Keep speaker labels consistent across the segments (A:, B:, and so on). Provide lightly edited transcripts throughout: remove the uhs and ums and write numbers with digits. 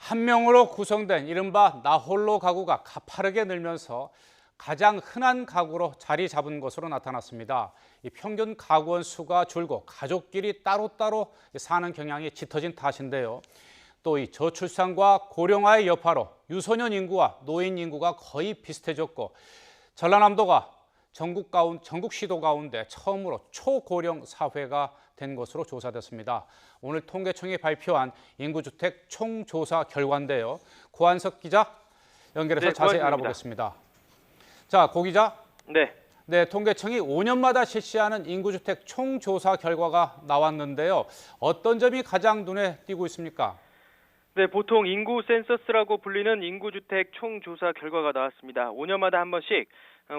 A: 한 명으로 구성된 이른바 나홀로 가구가 가파르게 늘면서 가장 흔한 가구로 자리 잡은 것으로 나타났습니다. 이 평균 가구원 수가 줄고 가족끼리 따로따로 사는 경향이 짙어진 탓인데요. 또 이 저출산과 고령화의 여파로 유소년 인구와 노인 인구가 거의 비슷해졌고, 전라남도가 전국 시도 가운데 처음으로 초고령 사회가 된 것으로 조사됐습니다. 오늘 통계청이 발표한 인구주택 총조사 결과인데요. 고한석 기자 연결해서 자세히 알아보겠습니다. 자, 고 기자. 네, 통계청이 5년마다 실시하는 인구주택 총조사 결과가 나왔는데요. 어떤 점이 가장 눈에 띄고 있습니까?
B: 네, 보통 인구 센서스라고 불리는 인구주택 총조사 결과가 나왔습니다. 5년마다 한 번씩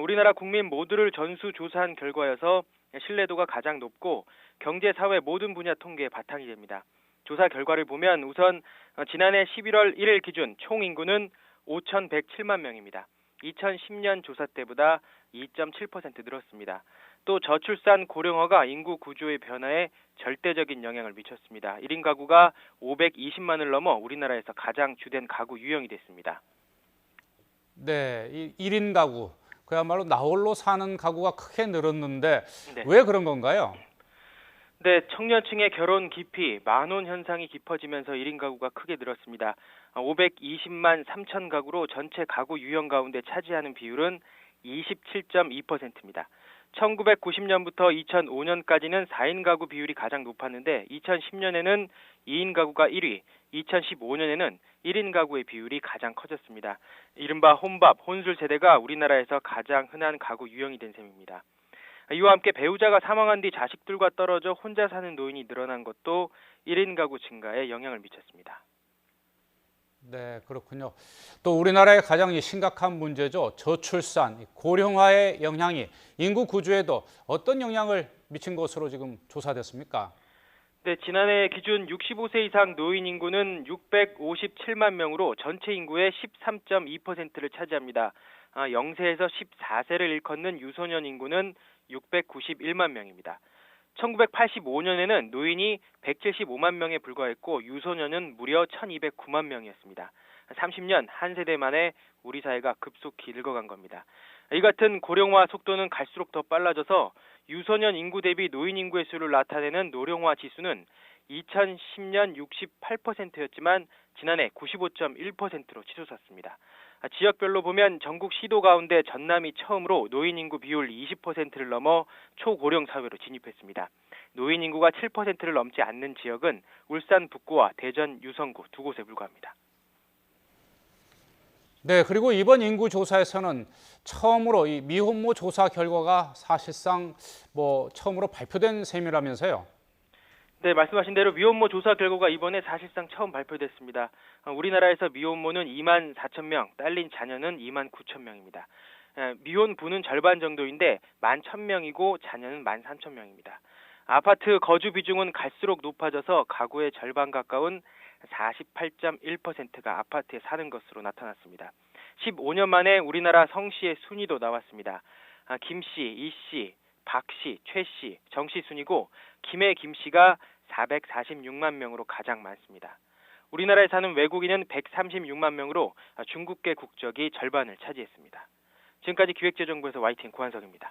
B: 우리나라 국민 모두를 전수조사한 결과여서 신뢰도가 가장 높고 경제, 사회 모든 분야 통계의 바탕이 됩니다. 조사 결과를 보면 우선 지난해 11월 1일 기준 총 인구는 5,107만 명입니다. 2010년 조사 때보다 2.7% 늘었습니다. 또 저출산 고령화가 인구 구조의 변화에 절대적인 영향을 미쳤습니다. 1인 가구가 520만을 넘어 우리나라에서 가장 주된 가구 유형이 됐습니다.
A: 네, 1인 가구, 그야말로 나홀로 사는 가구가 크게 늘었는데
B: 네.
A: 왜 그런 건가요?
B: 네, 청년층의 결혼 기피, 만혼 현상이 깊어지면서 1인 가구가 크게 늘었습니다. 520만 3천 가구로 전체 가구 유형 가운데 차지하는 비율은 27.2%입니다. 1990년부터 2005년까지는 4인 가구 비율이 가장 높았는데 2010년에는 2인 가구가 1위, 2015년에는 1인 가구의 비율이 가장 커졌습니다. 이른바 혼밥, 혼술 세대가 우리나라에서 가장 흔한 가구 유형이 된 셈입니다. 이와 함께 배우자가 사망한 뒤 자식들과 떨어져 혼자 사는 노인이 늘어난 것도 1인 가구 증가에 영향을 미쳤습니다.
A: 네, 그렇군요. 또 우리나라의 가장 심각한 문제죠. 저출산, 고령화의 영향이 인구 구조에도 어떤 영향을 미친 것으로 지금 조사됐습니까?
B: 네, 지난해 기준 65세 이상 노인 인구는 657만 명으로 전체 인구의 13.2%를 차지합니다. 0세에서 14세를 일컫는 유소년 인구는 691만 명입니다. 1985년에는 노인이 175만 명에 불과했고 유소년은 무려 1209만 명이었습니다. 30년 한 세대 만에 우리 사회가 급속히 늙어간 겁니다. 이 같은 고령화 속도는 갈수록 더 빨라져서 유소년 인구 대비 노인 인구의 수를 나타내는 노령화 지수는 2010년 68%였지만 지난해 95.1%로 치솟았습니다. 지역별로 보면 전국 시도 가운데 전남이 처음으로 노인 인구 비율 20%를 넘어 초고령 사회로 진입했습니다. 노인 인구가 7%를 넘지 않는 지역은 울산 북구와 대전 유성구 두 곳에 불과합니다.
A: 네, 그리고 이번 인구 조사에서는 처음으로 이 미혼모 조사 결과가 사실상 처음으로 발표된 셈이라면서요.
B: 네, 말씀하신 대로 미혼모 조사 결과가 이번에 사실상 처음 발표됐습니다. 우리나라에서 미혼모는 2만 4천 명, 딸린 자녀는 2만 9천 명입니다. 미혼 부는 절반 정도인데 1만 1,000명이고 자녀는 1만 3천 명입니다. 아파트 거주 비중은 갈수록 높아져서 가구의 절반 가까운 48.1%가 아파트에 사는 것으로 나타났습니다. 15년 만에 우리나라 성씨의 순위도 나왔습니다. 김씨, 이씨, 박씨, 최씨, 정씨 순이고 김해 김씨가 446만 명으로 가장 많습니다. 우리나라에 사는 외국인은 136만 명으로 중국계 국적이 절반을 차지했습니다. 지금까지 기획재정부에서 YTN 고한석입니다.